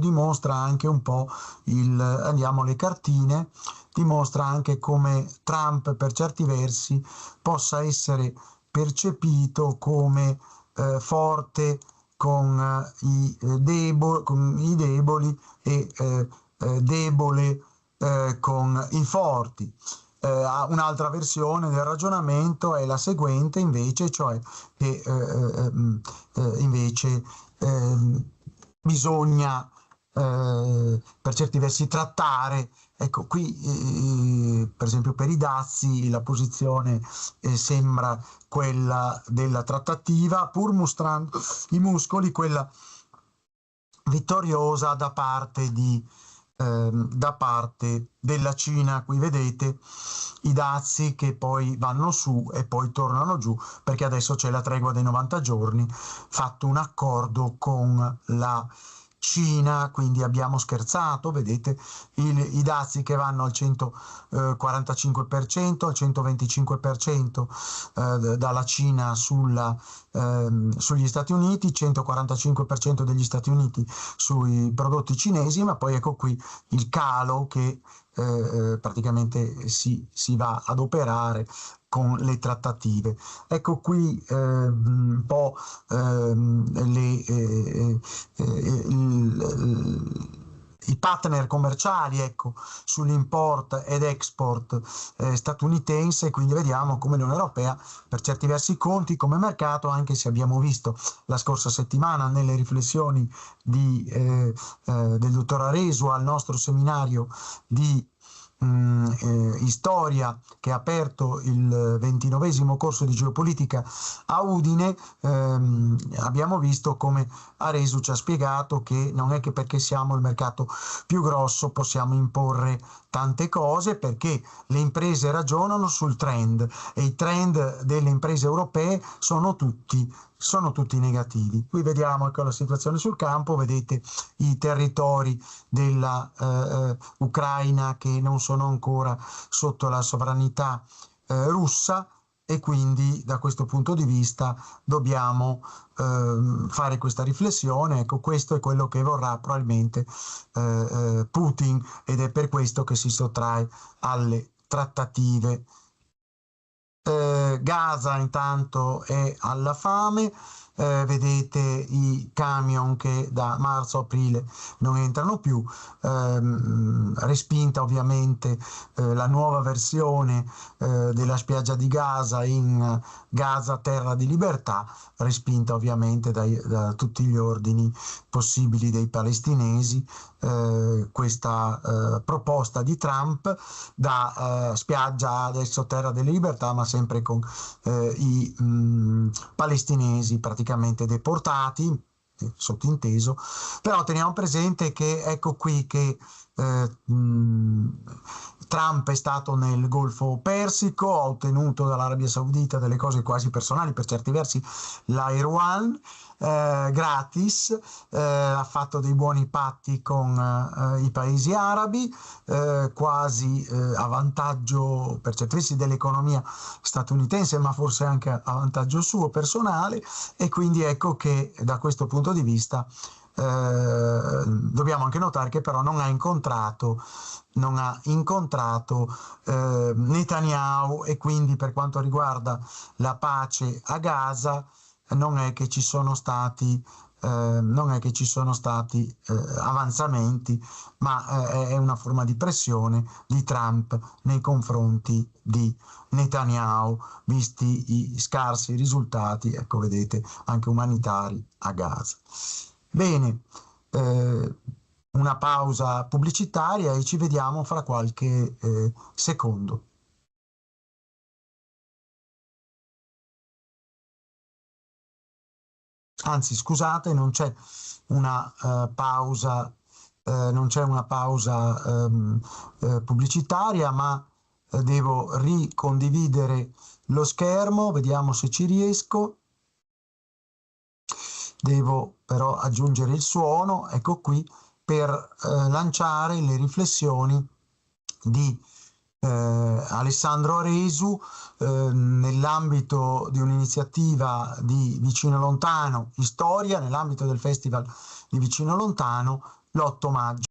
dimostra anche un po' andiamo alle cartine, dimostra anche come Trump per certi versi possa essere percepito come forte con i deboli e debole con i forti. Un'altra versione del ragionamento è la seguente invece, cioè che invece bisogna per certi versi trattare. Ecco, qui per esempio per i dazi la posizione sembra quella della trattativa, pur mostrando i muscoli, quella vittoriosa da parte della Cina. Qui vedete i dazi che poi vanno su e poi tornano giù, perché adesso c'è la tregua dei 90 giorni, fatto un accordo con la Cina, quindi abbiamo scherzato, vedete i dazi che vanno al 145%, al 125% dalla Cina sugli Stati Uniti, 145% degli Stati Uniti sui prodotti cinesi, ma poi ecco qui il calo che praticamente si va ad operare con le trattative. Ecco qui un po' i partner commerciali, ecco, sull'import ed export statunitense, quindi vediamo come l'Unione Europea per certi versi conti come mercato, anche se abbiamo visto la scorsa settimana nelle riflessioni del dottor Aresu al nostro seminario di storia che ha aperto il 29esimo corso di geopolitica a Udine, abbiamo visto come Aresu ci ha spiegato che non è che perché siamo il mercato più grosso possiamo imporre tante cose, perché le imprese ragionano sul trend e i trend delle imprese europee sono tutti negativi. Qui vediamo ecco la situazione sul campo, vedete i territori della Ucraina che non sono ancora sotto la sovranità russa, e quindi da questo punto di vista dobbiamo fare questa riflessione. Ecco, questo è quello che vorrà probabilmente Putin, ed è per questo che si sottrae alle trattative. Gaza intanto è alla fame, vedete i camion che da marzo-aprile non entrano più, respinta ovviamente la nuova versione della spiaggia di Gaza in Gaza terra di libertà, respinta ovviamente da tutti gli ordini possibili dei palestinesi, questa proposta di Trump da spiaggia adesso terra delle libertà, ma sempre con i palestinesi praticamente deportati, sottinteso. Però teniamo presente che ecco qui che Trump è stato nel Golfo Persico, ha ottenuto dall'Arabia Saudita delle cose quasi personali, per certi versi l'Air One gratis, ha fatto dei buoni patti con i paesi arabi, quasi a vantaggio per certi versi dell'economia statunitense, ma forse anche a vantaggio suo personale, e quindi ecco che da questo punto di vista dobbiamo anche notare che però non ha incontrato Netanyahu, e quindi per quanto riguarda la pace a Gaza non è che ci sono stati avanzamenti, ma è una forma di pressione di Trump nei confronti di Netanyahu, visti i scarsi risultati, ecco vedete, anche umanitari a Gaza. Bene, una pausa pubblicitaria e ci vediamo fra qualche secondo. Anzi, scusate, non c'è una pausa, pubblicitaria, ma devo ricondividere lo schermo, vediamo se ci riesco. Devo però aggiungere il suono, ecco qui, per lanciare le riflessioni di Alessandro Aresu nell'ambito di un'iniziativa di Vicino Lontano, Storia, nell'ambito del Festival di Vicino Lontano, l'8 maggio.